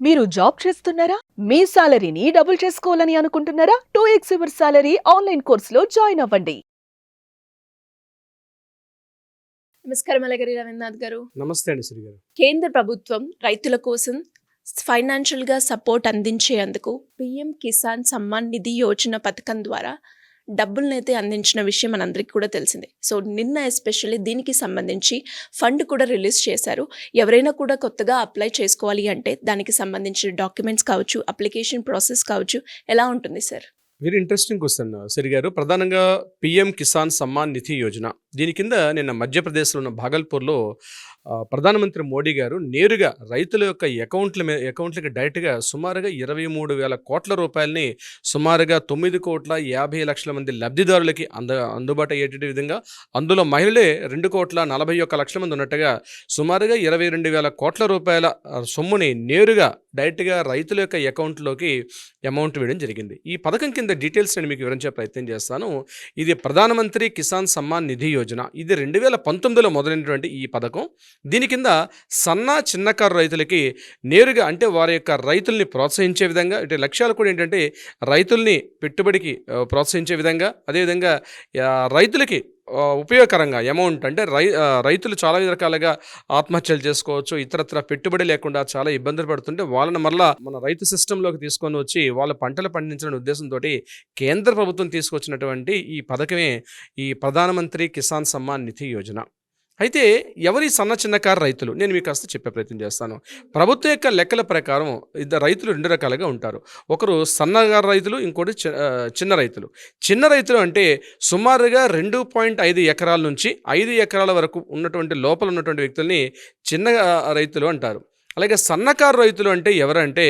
మీరు జాబ్ చేస్తున్నారా? మీ సాలరీని డబుల్ చేసుకోవాలని అనుకుంటున్నారా? 2x యువర్ సాలరీ ఆన్లైన్ కోర్సులో జాయిన్ అవ్వండి. నమస్కారం అలగిరి రవీంద్రనాథ్ గారు. నమస్తే అండి శ్రీ గారు. కేంద్ర ప్రభుత్వం రైతుల కోసం ఫైనాన్షియల్గా సపోర్ట్ అందించేందుకు పిఎం కిసాన్ సమ్మాన్ నిధి యోజన పథకం ద్వారా డబ్బులనైతే అందించిన విషయం మనందరికీ కూడా తెలిసిందే. సో నిన్న ఎస్పెషల్లీ దీనికి సంబంధించి ఫండ్ కూడా రిలీజ్ చేశారు. ఎవరైనా కూడా కొత్తగా అప్లై చేసుకోవాలి అంటే దానికి సంబంధించిన డాక్యుమెంట్స్ కావచ్చు, అప్లికేషన్ ప్రాసెస్ కావచ్చు, ఎలా ఉంటుంది sir? Very interesting question Shri గారు. ప్రధానంగా పిఎం కిసాన్ సమ్మాన్ నిధి యోజన దీని కింద నిన్న మధ్యప్రదేశ్లో ఉన్న భాగల్పూర్లో ప్రధానమంత్రి మోడీ గారు నేరుగా రైతుల యొక్క అకౌంట్లకి డైరెక్ట్గా సుమారుగా 23,000 కోట్ల రూపాయలని సుమారుగా 9,50,00,000 మంది లబ్ధిదారులకి అందుబాటు అయ్యేట విధంగా, అందులో మహిళలే 2,41,00,000 మంది ఉన్నట్టుగా సుమారుగా 22,000 కోట్ల రూపాయల సొమ్ముని నేరుగా డైరెక్ట్గా రైతుల యొక్క అకౌంట్లోకి అమౌంట్ వేయడం జరిగింది. ఈ పథకం కింద డీటెయిల్స్ నేను మీకు వివరించే ప్రయత్నం చేస్తాను. ఇది ప్రధానమంత్రి కిసాన్ సమ్మాన్ నిధి యోజన. ఇది 2019లో మొదలైనటువంటి ఈ పథకం. దీని కింద చిన్నకారు రైతులకి నేరుగా, అంటే వారి యొక్క రైతుల్ని ప్రోత్సహించే విధంగా, అంటే లక్ష్యాలు కూడా ఏంటంటే రైతుల్ని పెట్టుబడికి ప్రోత్సహించే విధంగా, అదేవిధంగా రైతులకి ఉపయోగకరంగా అమౌంట్, అంటే రైతులు చాలా రకాలుగా ఆత్మహత్యలు చేసుకోవచ్చు, ఇతరత్ర పెట్టుబడి లేకుండా చాలా ఇబ్బందులు పడుతుంటే వాళ్ళని మళ్ళా మన రైతు సిస్టంలోకి తీసుకొని వచ్చి వాళ్ళ పంటలు పండించిన ఉద్దేశంతో కేంద్ర ప్రభుత్వం తీసుకొచ్చినటువంటి ఈ పథకమే ఈ ప్రధానమంత్రి కిసాన్ సమ్మాన్ నిధి యోజన. అయితే ఎవరి చిన్నకారు రైతులు నేను మీకు కాస్త చెప్పే ప్రయత్నం చేస్తాను. ప్రభుత్వం యొక్క లెక్కల ప్రకారం రైతులు 2 రకాలుగా ఉంటారు. ఒకరు సన్నకారు రైతులు, ఇంకోటి చిన్న రైతులు. చిన్న రైతులు అంటే సుమారుగా 2.5 ఎకరాల నుంచి 5 ఎకరాల వరకు ఉన్నటువంటి లోపల ఉన్నటువంటి వ్యక్తుల్ని చిన్న రైతులు అంటారు. అలాగే సన్నకారు రైతులు అంటే ఎవరంటే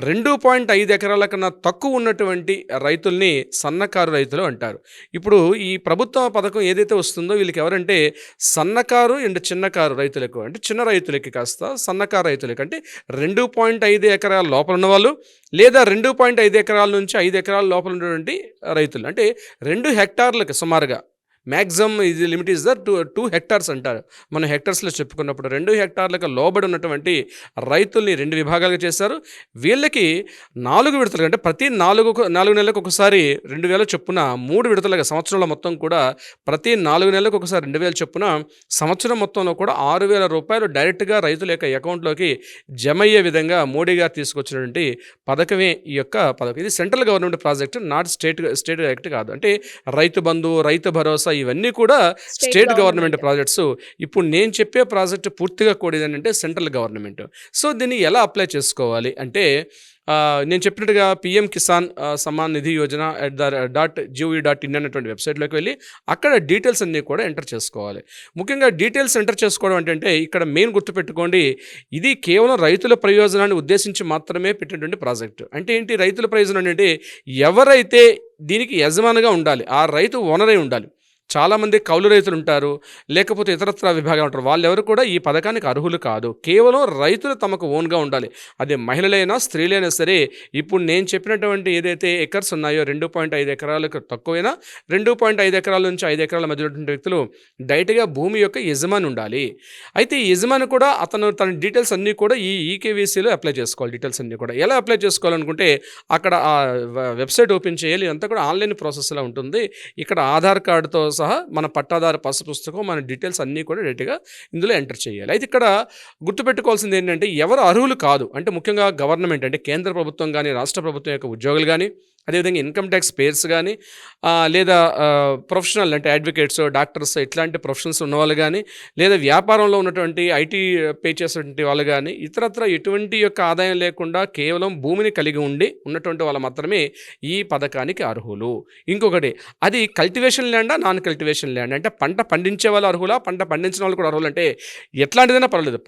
2.5 ఎకరాల కన్నా తక్కువ ఉన్నటువంటి రైతుల్ని సన్నకారు రైతులు అంటారు. ఇప్పుడు ఈ ప్రభుత్వ పథకం ఏదైతే వస్తుందో వీళ్ళకి ఎవరంటే సన్నకారు అండ్ చిన్నకారు రైతులకు, అంటే చిన్న రైతులకి కాస్త సన్నకారు రైతులకి, అంటే 2.5 ఎకరాల లోపల ఉన్నవాళ్ళు లేదా 2.5 ఎకరాల నుంచి 5 ఎకరాల లోపల ఉన్నటువంటి రైతులు, అంటే 2 హెక్టార్లకు సుమారుగా మ్యాక్సిమం ఇది లిమిట్ ఈజ్ ద 2 హెక్టార్స్ అంటారు. మనం హెక్టార్స్లో చెప్పుకున్నప్పుడు 2 హెక్టార్లకు లోబడి ఉన్నటువంటి రైతుల్ని 2 విభాగాలుగా చేశారు. వీళ్ళకి 4 విడతలుగా, అంటే ప్రతి 4 నెలలకు ఒకసారి 2,000 చొప్పున 3 విడతలుగా, సంవత్సరంలో మొత్తం కూడా ప్రతి 4 నెలలకు ఒకసారి 2,000 చొప్పున సంవత్సరం మొత్తంలో కూడా 6,000 రూపాయలు డైరెక్ట్గా రైతుల యొక్క అకౌంట్లోకి జమ అయ్యే విధంగా మోడీ గారు తీసుకొచ్చినటువంటి పథకమే ఈ యొక్క పథకం. ఇది central government project, not state act కాదు. అంటే రైతు బంధు, రైతు భరోసా ఇవన్నీ కూడా స్టేట్ గవర్నమెంట్ ప్రాజెక్ట్స్. ఇప్పుడు నేను చెప్పే ప్రాజెక్ట్ పూర్తిగా కూడా ఏంటంటే సెంట్రల్ గవర్నమెంట్. సో దీన్ని ఎలా అప్లై చేసుకోవాలి అంటే నేను చెప్పినట్టుగా పిఎం కిసాన్ సమ్మాన్ నిధి యోజన .gov.in అనేటువంటి వెబ్సైట్లోకి వెళ్ళి అక్కడ డీటెయిల్స్ అన్నీ కూడా ఎంటర్ చేసుకోవాలి. ముఖ్యంగా డీటెయిల్స్ ఎంటర్ చేసుకోవడం అంటే ఇక్కడ మెయిన్ గుర్తుపెట్టుకోండి, ఇది కేవలం రైతుల ప్రయోజనాన్ని ఉద్దేశించి మాత్రమే పెట్టినటువంటి ప్రాజెక్టు. అంటే ఏంటి రైతుల ప్రయోజనం అంటే ఎవరైతే దీనికి యజమానిగా ఉండాలి, ఆ రైతు ఓనరై ఉండాలి. చాలామంది కౌలు రైతులు ఉంటారు, లేకపోతే ఇతరత్ర విభాగాలు ఉంటారు. వాళ్ళెవరు కూడా ఈ పథకానికి అర్హులు కాదు. కేవలం రైతులు తమకు ఓన్గా ఉండాలి. అదే మహిళలైనా స్త్రీలైనా సరే. ఇప్పుడు నేను చెప్పినటువంటి ఏదైతే ఎకర్స్ ఉన్నాయో 2.5 ఎకరాలకు తక్కువైనా 2.5 ఎకరాల నుంచి 5 ఎకరాల మధ్య ఉన్నటువంటి వ్యక్తులు డైరెక్ట్గా భూమి యొక్క యజమాని ఉండాలి. అయితే ఈ యజమాని కూడా తన డీటెయిల్స్ అన్నీ కూడా ఈ ఈకేవీసీలో అప్లై చేసుకోవాలి. డీటెయిల్స్ అన్నీ కూడా ఎలా అప్లై చేసుకోవాలనుకుంటే అక్కడ ఆ వెబ్సైట్ ఓపెన్ చేయాలి. అంతా కూడా ఆన్లైన్ ప్రాసెస్లో ఉంటుంది. ఇక్కడ ఆధార్ కార్డుతో సహా మన పట్టాదారు పాస్ పుస్తకం, మన డీటెయిల్స్ అన్నీ కూడా డైరెక్ట్గా ఇందులో ఎంటర్ చేయాలి. అయితే ఇక్కడ గుర్తుపెట్టుకోవాల్సింది ఏంటంటే ఎవరు అర్హులు కాదు అంటే ముఖ్యంగా గవర్నమెంట్, అంటే కేంద్ర ప్రభుత్వం కానీ రాష్ట్ర ప్రభుత్వం యొక్క ఉద్యోగులు కానీ, అదేవిధంగా ఇన్కమ్ ట్యాక్స్ పేర్స్ కానీ, లేదా ప్రొఫెషనల్ అంటే అడ్వకేట్స్, డాక్టర్స్ ఇట్లాంటి ప్రొఫెషనల్స్ ఉన్నవాళ్ళు కానీ, లేదా వ్యాపారంలో ఉన్నటువంటి ఐటీ పే చేసేటువంటి వాళ్ళు కానీ, ఇతరత్ర ఎటువంటి యొక్క ఆదాయం లేకుండా కేవలం భూమిని కలిగి ఉన్నటువంటి వాళ్ళు మాత్రమే ఈ పథకానికి అర్హులు. ఇంకొకటి, అది కల్టివేషన్ ల్యాండా నాన్ కల్టివేషన్ ల్యాండ్, అంటే పంట పండించే వాళ్ళు అర్హులా, పంట పండించిన వాళ్ళు కూడా అర్హులు, అంటే ఎట్లాంటిదైనా పర్వాలేదు.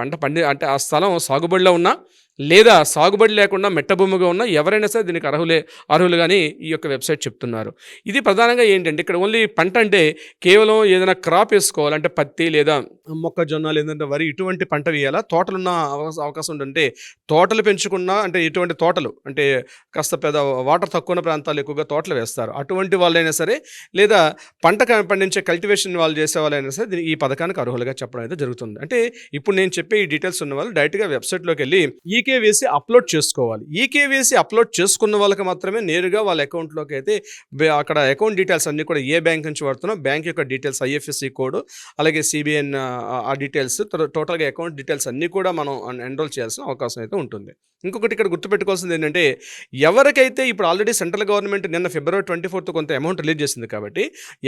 అంటే ఆ స్థలం సాగుబడిలో ఉన్నా లేదా సాగుబడి లేకుండా మెట్టభూమిగా ఉన్న ఎవరైనా సరే దీనికి అర్హులు కానీ ఈ యొక్క వెబ్సైట్ చెప్తున్నారు. ఇది ప్రధానంగా ఏంటంటే ఇక్కడ ఓన్లీ పంట అంటే కేవలం ఏదైనా క్రాప్ వేసుకోవాలి, అంటే పత్తి లేదా మొక్కజొన్న లేదంటే వరి ఇటువంటి పంట వేయాలా. తోటలున్న అవకాశం ఉందంటే తోటలు పెంచుకున్నా, అంటే ఇటువంటి తోటలు అంటే కాస్త పెద్ద వాటర్ తక్కువ ఉన్న ప్రాంతాలు ఎక్కువగా తోటలు వేస్తారు. అటువంటి వాళ్ళైనా సరే, లేదా పంట పండించే కల్టివేషన్ వాళ్ళు చేసే వాళ్ళైనా సరే ఈ పథకానికి అర్హులుగా చెప్పడం అయితే జరుగుతుంది. అంటే ఇప్పుడు నేను చెప్పే ఈ డీటెయిల్స్ ఉన్న వాళ్ళు డైరెక్ట్గా వెబ్సైట్లోకి వెళ్ళి ఈ ఈకేవైసీ అప్లోడ్ చేసుకోవాలి. ఈకేవైసీ అప్లోడ్ చేసుకున్న వాళ్ళకి మాత్రమే నేరుగా వాళ్ళ అకౌంట్లోకి అయితే అక్కడ అకౌంట్ డీటెయిల్స్ అన్నీ కూడా ఏ బ్యాంక్ నుంచి వాడుతున్నా బ్యాంక్ యొక్క డీటెయిల్స్, ఐఎఫ్ఎస్సి కోడ్, అలాగే సిబిఎన్ ఆ డీటెయిల్స్, టోటల్గా అకౌంట్ డీటెయిల్స్ అన్నీ కూడా మనం ఎన్రోల్ చేయాల్సిన అవకాశం అయితే ఉంటుంది. ఇంకొకటి ఇక్కడ గుర్తుపెట్టుకోవాల్సింది ఏంటంటే, ఎవరికైతే ఇప్పుడు ఆల్రెడీ సెంట్రల్ గవర్నమెంట్ నిన్న February 24 కొంత అమౌంట్ రిలీజ్ చేసింది కాబట్టి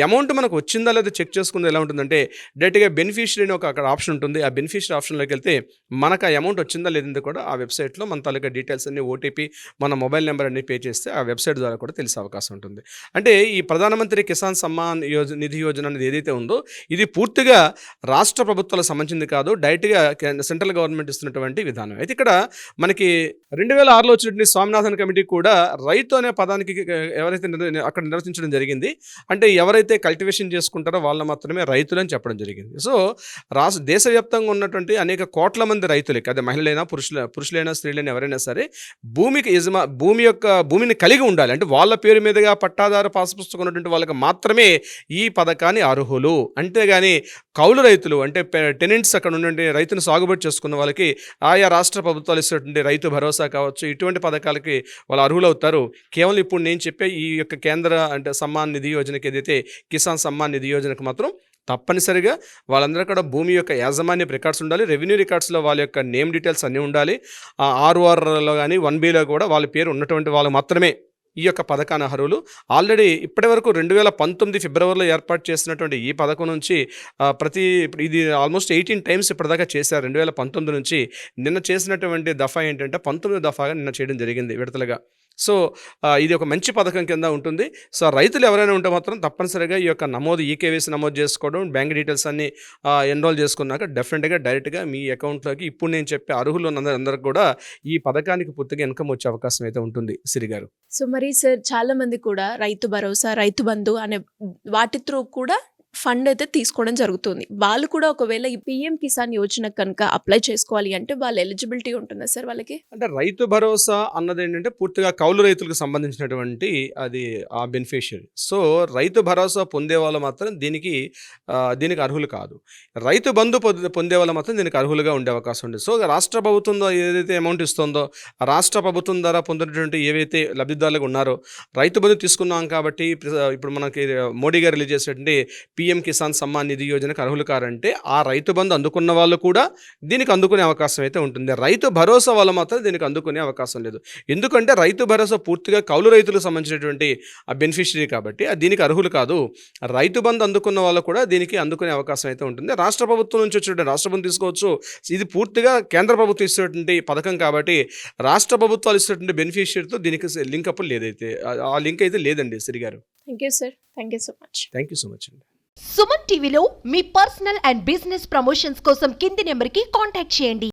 అమౌంట్ మనకు వచ్చిందా లేదా చెక్ చేసుకుంది ఎలా ఉంటుందంటే, డైరెక్ట్గా బెనిఫిషియరీ అని ఒక అక్కడ ఆప్షన్ ఉంటుంది. ఆ బెనిఫిషియరీ ఆప్షన్లోకి వెళ్తే మనకు ఆ అమౌంట్ వచ్చిందా లేదంటే కూడా ఆ వెబ్సైట్లో మన తాలూకా డీటెయిల్స్ అన్ని, ఓటీపీ, మన మొబైల్ నెంబర్ అన్ని పే చేస్తే ఆ వెబ్సైట్ ద్వారా కూడా తెలిసే అవకాశం ఉంటుంది. అంటే ఈ ప్రధానమంత్రి కిసాన్ సమ్మాన్ నిధి యోజన అనేది ఏదైతే ఉందో ఇది పూర్తిగా రాష్ట్ర ప్రభుత్వాలకు సంబంధించింది కాదు, డైరెక్ట్గా సెంట్రల్ గవర్నమెంట్ ఇస్తున్నటువంటి విధానం. అయితే ఇక్కడ మనకి 2006లో వచ్చినటువంటి స్వామినాథన్ కమిటీ కూడా రైతు అనే పదానికి ఎవరైతే అక్కడ నిర్వచించడం జరిగింది. అంటే ఎవరైతే కల్టివేషన్ చేసుకుంటారో వాళ్ళు మాత్రమే రైతులు అని చెప్పడం జరిగింది. సో దేశవ్యాప్తంగా ఉన్నటువంటి అనేక కోట్ల మంది రైతులకి, అదే మహిళలైనా పురుషులైనా స్త్రీలైనా ఎవరైనా సరే భూమిని కలిగి ఉండాలి. అంటే వాళ్ళ పేరు మీదుగా పట్టాదారు పాస్ పుస్తకం ఉన్నటువంటి వాళ్ళకి మాత్రమే ఈ పథకాన్ని అర్హులు. అంతేగాని కౌలు రైతులు అంటే టెనెంట్స్ అక్కడ ఉన్నటువంటి రైతును సాగుబడి చేసుకున్న వాళ్ళకి ఆయా రాష్ట్ర ప్రభుత్వాలు ఇస్తున్నటువంటి రైతు భరోసా కావచ్చు, ఇటువంటి పథకాలకి వాళ్ళు అర్హులవుతారు. కేవలం ఇప్పుడు నేను చెప్పే ఈ యొక్క కేంద్ర అంటే సమ్మాన్ నిధి యోజనకి ఏదైతే కిసాన్ సమ్మాన్ నిధి యోజనకు మాత్రం తప్పనిసరిగా వాళ్ళందరూ కూడా భూమి యొక్క యాజమాన్యపు రికార్డ్స్ ఉండాలి, రెవెన్యూ రికార్డ్స్లో వాళ్ళ యొక్క నేమ్ డీటెయిల్స్ అన్నీ ఉండాలి. ఆర్ఓఆర్లో కానీ 1Bలో కూడా వాళ్ళ పేరు ఉన్నటువంటి వాళ్ళు మాత్రమే ఈ యొక్క పథకాన్ని అర్హులు. ఆల్రెడీ ఇప్పటి వరకు 2019 ఫిబ్రవరిలో ఏర్పాటు చేసినటువంటి ఈ పథకం నుంచి ఇది ఆల్మోస్ట్ 18 టైమ్స్ ఇప్పటిదాకా చేశారు 2019 నుంచి. నిన్న చేసినటువంటి దఫా ఏంటంటే 19వ దఫాగా నిన్న చేయడం జరిగింది విడతలుగా. సో ఇది ఒక మంచి పథకం కింద ఉంటుంది. సో రైతులు ఎవరైనా ఉంటే మాత్రం తప్పనిసరిగా ఈ యొక్క ఈకేవైసీ నమోదు చేసుకోవడం, బ్యాంక్ డీటెయిల్స్ అన్ని ఎన్రోల్ చేసుకున్నాక డెఫినెట్గా డైరెక్ట్గా మీ అకౌంట్లోకి ఇప్పుడు నేను చెప్పే అర్హులు అందరికి కూడా ఈ పథకానికి పూర్తిగా ఇన్కమ్ వచ్చే అవకాశం అయితే ఉంటుంది సిరి గారు. సో మరి సార్ చాలా మంది కూడా రైతు భరోసా, రైతు బంధు అనే వాటి త్రూ కూడా ఫండ్ అయితే తీసుకోవడం జరుగుతుంది. వాళ్ళు కూడా ఒకవేళ ఈ పిఎం కిసాన్ యోజన కనుక అప్లై చేసుకోవాలి అంటే వాళ్ళ ఎలిజిబిలిటీ ఉంటుందా సార్ వాళ్ళకి? అంటే రైతు భరోసా అన్నది ఏంటంటే పూర్తిగా కౌలు రైతులకు సంబంధించినటువంటి అది ఆ బెనిఫిషియరీ. సో రైతు భరోసా పొందే వాళ్ళు మాత్రం దీనికి అర్హులు కాదు. రైతు బంధు పొందే వాళ్ళు మాత్రం దీనికి అర్హులుగా ఉండే అవకాశం ఉంది. సో రాష్ట్ర ప్రభుత్వం ఏదైతే అమౌంట్ ఇస్తుందో ఆ రాష్ట్ర ప్రభుత్వం ద్వారా పొందినటువంటి ఏవైతే లబ్ధిదారులు ఉన్నారో, రైతు బంధు తీసుకున్నాం కాబట్టి ఇప్పుడు మనకి మోడీ గారు రిలీజ్ చేసినటువంటి పిఎం కిసాన్ సమ్మాన్ నిధి యోజనకు అర్హులు కారంటే ఆ రైతు బంధు అందుకున్న వాళ్ళు కూడా దీనికి అందుకునే అవకాశం అయితే ఉంటుంది. రైతు భరోసా వాళ్ళు మాత్రం దీనికి అందుకునే అవకాశం లేదు. ఎందుకంటే రైతు భరోసా పూర్తిగా కౌలు రైతులకు సంబంధించినటువంటి ఆ బెనిఫిషరీ కాబట్టి దీనికి అర్హులు కాదు. రైతు బంధు అందుకున్న వాళ్ళు కూడా దీనికి అందుకునే అవకాశం అయితే ఉంటుంది. రాష్ట్ర ప్రభుత్వం నుంచి వచ్చేటువంటి రాష్ట్ర బంధు తీసుకోవచ్చు. ఇది పూర్తిగా కేంద్ర ప్రభుత్వం ఇస్తున్నటువంటి పథకం కాబట్టి రాష్ట్ర ప్రభుత్వాలు ఇస్తున్నటువంటి బెనిఫిషరీతో దీనికి లింక్ అప్ లేదైతే ఆ లింక్ అయితే లేదండి సిరి గారు. Thank you sir. Thank you so much. Thank you so much అండి. సుమన్ టీవీలో మీ పర్సనల్ అండ్ బిజినెస్ ప్రమోషన్స్ కోసం కింది నెంబర్కి కాంటాక్ట్ చేయండి.